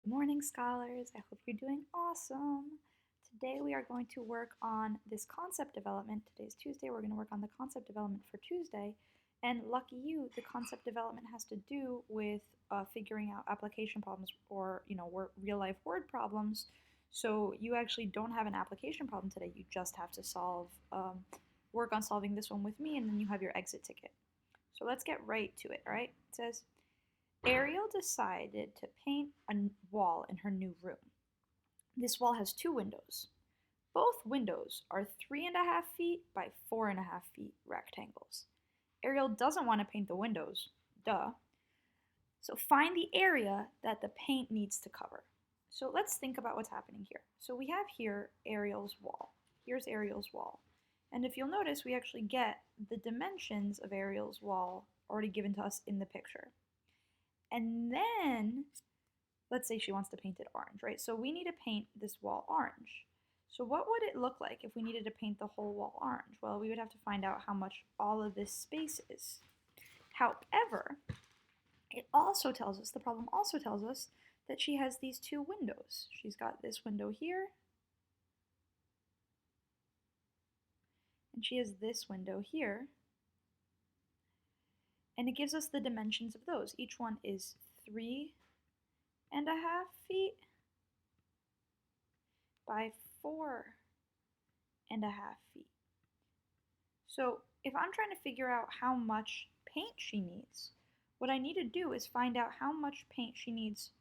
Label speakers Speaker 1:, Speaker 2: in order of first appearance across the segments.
Speaker 1: Good morning, scholars. I hope you're doing awesome. Today we are going to work on this concept development. Today's Tuesday. We're going to work on the concept development for Tuesday. And lucky you, the concept development has to do with figuring out application problems or, real life word problems. So you actually don't have an application problem today. You just have to work on solving this one with me, and then you have your exit ticket. So let's get right to it, all right? It says, Ariel decided to paint a wall in her new room. This wall has two windows. Both windows are 3.5 feet by 4.5 feet rectangles. Ariel doesn't want to paint the windows, duh. So find the area that the paint needs to cover. So let's think about what's happening here. So we have here Ariel's wall. Here's Ariel's wall. And if you'll notice, we actually get the dimensions of Ariel's wall already given to us in the picture. And then, let's say she wants to paint it orange, right? So we need to paint this wall orange. So what would it look like if we needed to paint the whole wall orange? Well, we would have to find out how much all of this space is. However, the problem also tells us that she has these two windows. She's got this window here, and she has this window here. And it gives us the dimensions of those. Each one is 3.5 feet by 4.5 feet. So if I'm trying to figure out how much paint she needs, what I need to do is find out how much paint she needs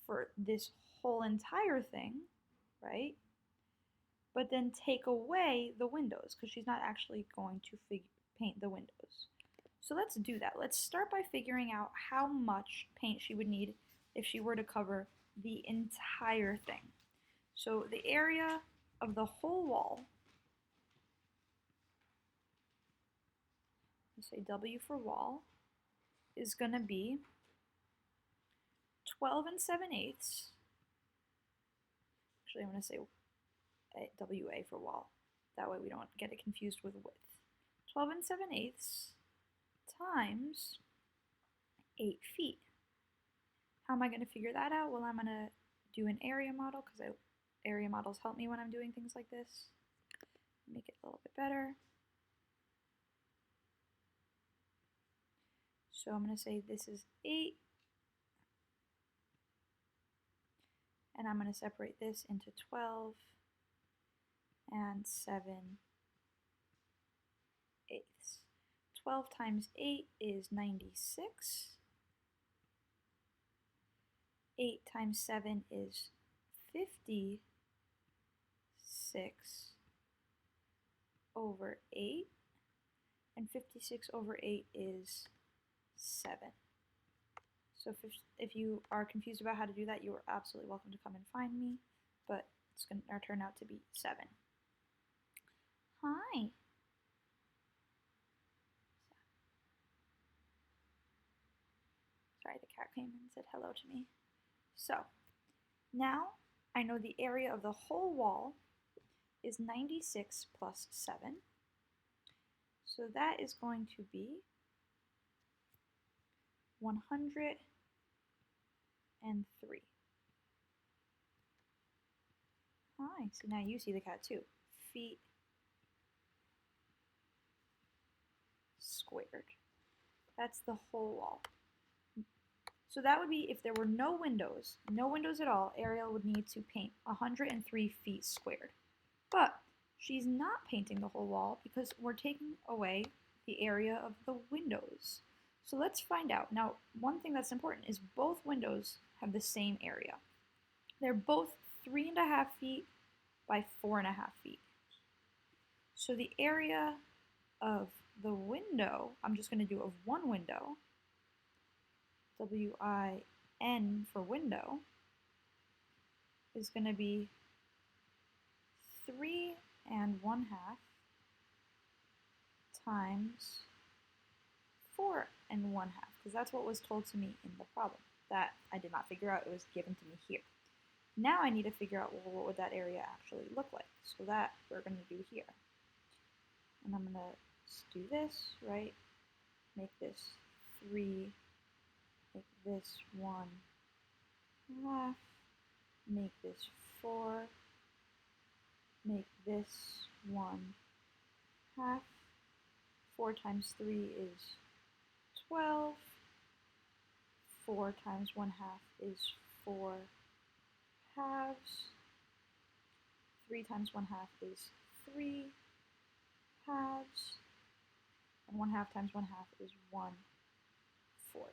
Speaker 1: for this whole entire thing, right? But then take away the windows, because she's not actually going to paint the windows. So let's do that. Let's start by figuring out how much paint she would need if she were to cover the entire thing. So the area of the whole wall, let's say W for wall, is going to be 12 7/8. Actually, I'm going to say WA for wall. That way we don't get it confused with width. 12 7/8 times 8 feet. How am I going to figure that out? Well, I'm going to do an area model, because area models help me when I'm doing things like this. Make it a little bit better. So I'm going to say this is 8. And I'm going to separate this into 12 and 7/8. 12 times 8 is 96. 8 times 7 is 56 over 8. And 56 over 8 is 7. So if you are confused about how to do that, you are absolutely welcome to come and find me, but it's going to turn out to be 7. Hi. Sorry, the cat came and said hello to me. So now I know the area of the whole wall is 96 plus 7. So that is going to be 103. Hi, so now you see the cat too. Feet squared. That's the whole wall. So that would be if there were no windows at all, Ariel would need to paint 103 feet squared. But she's not painting the whole wall because we're taking away the area of the windows. So let's find out. Now, one thing that's important is both windows have the same area. They're both 3.5 feet by 4.5 feet. So the area of the window, I'm just going to do of one window, WIN for window, is going to be 3.5 times 4.5, because that's what was told to me in the problem. That I did not figure out, it was given to me here. Now I need to figure out, well, what would that area actually look like? So that we're going to do here. And I'm going to do this, right? Make this 3, make this 1 left, make this 4, make this 1/2. 4 times 3 is 12. 4 times 1/2 is 4/2. 3 times 1/2 is 3/2. And 1/2 times 1/2 is 1/4.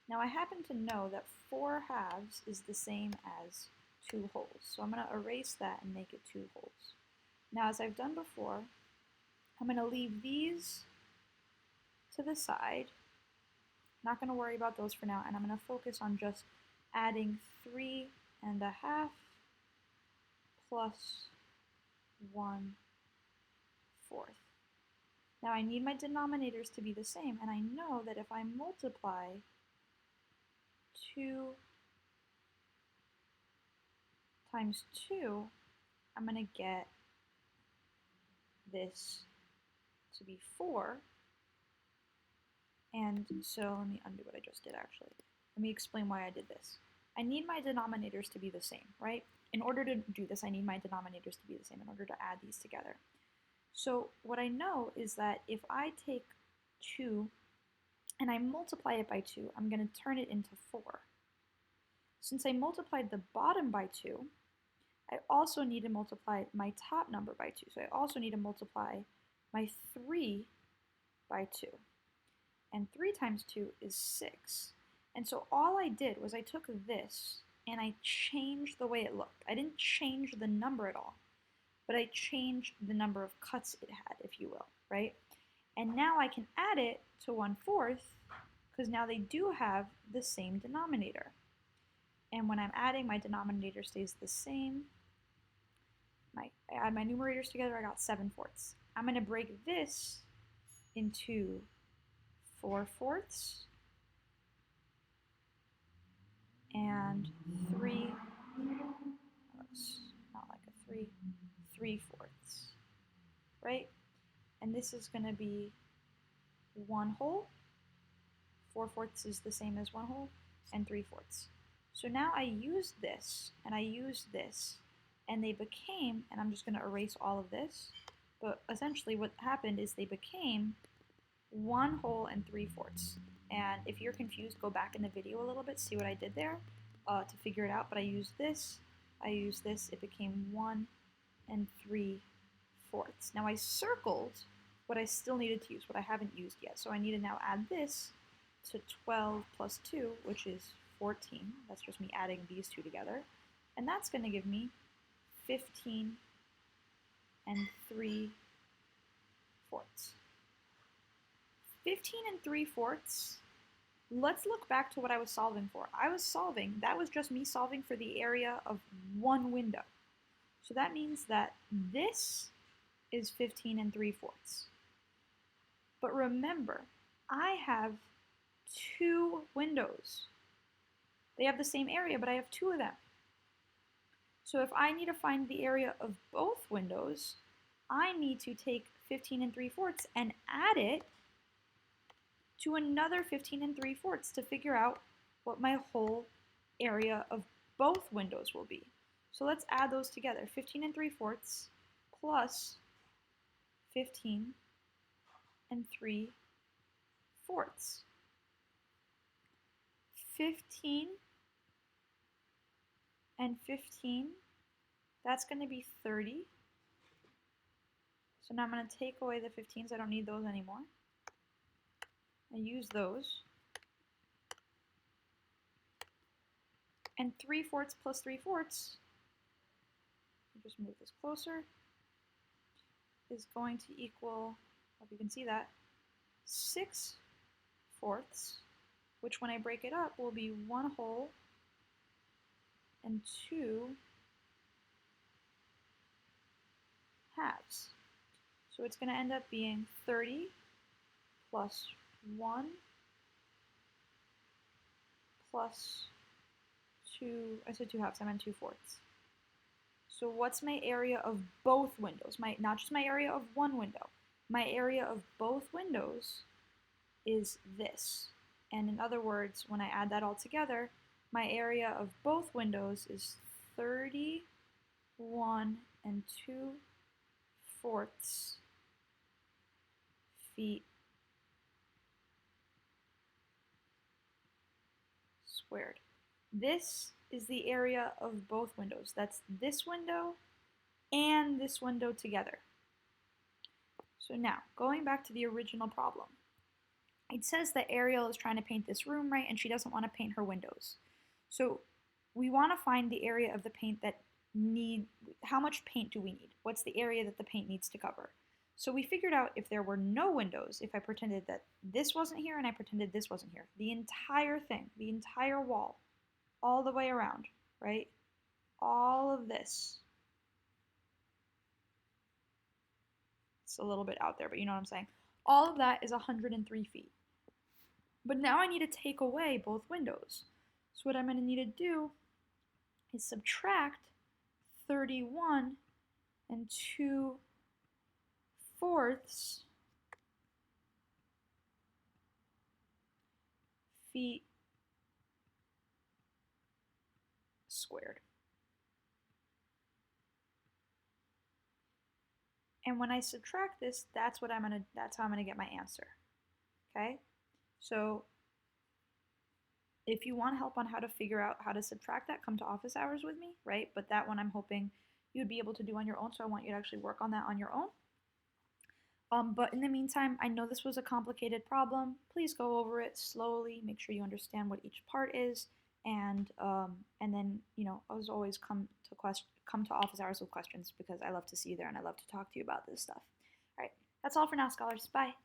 Speaker 1: Now I happen to know that 4/2 is the same as 2 wholes. So I'm going to erase that and make it 2 wholes. Now as I've done before, I'm going to leave these to the side. Not going to worry about those for now, and I'm going to focus on just adding 3.5 plus 1/4. Now I need my denominators to be the same, and I know that if I multiply 2 times 2, I'm going to get this to be 4. And so let me undo what I just did actually. Let me explain why I did this. I need my denominators to be the same, right? In order to do this, I need my denominators to be the same in order to add these together. So what I know is that if I take 2 and I multiply it by 2, I'm going to turn it into 4. Since I multiplied the bottom by 2, I also need to multiply my top number by 2. So I also need to multiply my 3 by 2. And 3 times 2 is 6. And so all I did was I took this and I changed the way it looked. I didn't change the number at all, but I changed the number of cuts it had, if you will, right? And now I can add it to 1/4 because now they do have the same denominator. And when I'm adding, my denominator stays the same. I add my numerators together, I got 7/4. I'm going to break this into 4/4 and 3, not like a 3, 3/4, right? And this is going to be 1 whole. 4/4 is the same as 1 whole, and 3/4. So now I used this, and I used this, and they became, and I'm just going to erase all of this, but essentially what happened is they became 1 whole and 3/4. And if you're confused, go back in the video a little bit, see what I did there to figure it out. But I used this, it became 1 and 3/4. Now I circled what I still needed to use, what I haven't used yet. So I need to now add this to 12 plus 2, which is 14. That's just me adding these two together. And that's going to give me 15 and 3/4. 15 and 3/4. Let's look back to what I was solving for. That was just me solving for the area of one window. So that means that this is 15 and 3/4. But remember, I have 2 windows. They have the same area, but I have 2 of them. So if I need to find the area of both windows, I need to take 15 and 3/4 and add it to another 15 and 3/4 to figure out what my whole area of both windows will be. So let's add those together. 15 and 3/4 plus 15 and 3/4. 15 and 15, that's going to be 30. So now I'm going to take away the 15s. I don't need those anymore. I use those. And 3/4 plus 3/4, just move this closer, is going to equal, hope you can see that, 6/4, which when I break it up will be 1 whole and 2 halves. So it's going to end up being 30 plus 1 plus 2, I said 2 halves, I meant 2/4. So what's my area of both windows? Not just my area of one window. My area of both windows is this. And in other words, when I add that all together, my area of both windows is 31 and 2/4 feet squared. This is the area of both windows. That's this window and this window together. So now, going back to the original problem. It says that Ariel is trying to paint this room, right? And she doesn't want to paint her windows. So we want to find the area of the paint that how much paint do we need? What's the area that the paint needs to cover? So we figured out if there were no windows, if I pretended that this wasn't here and I pretended this wasn't here, the entire thing, the entire wall, all the way around, right? All of this. It's a little bit out there, but you know what I'm saying. All of that is 103 feet. But now I need to take away both windows. So what I'm going to need to do is subtract 31 and 2/4 feet squared. And when I subtract this, that's how I'm gonna get my answer. Okay? So if you want help on how to figure out how to subtract that, come to office hours with me, right? But that one I'm hoping you'd be able to do on your own, so I want you to actually work on that on your own. But in the meantime, I know this was a complicated problem. Please go over it slowly, make sure you understand what each part is, and then, you know, as always, come to office hours with questions, because I love to see you there and I love to talk to you about this stuff. All right, that's all for now, scholars. Bye.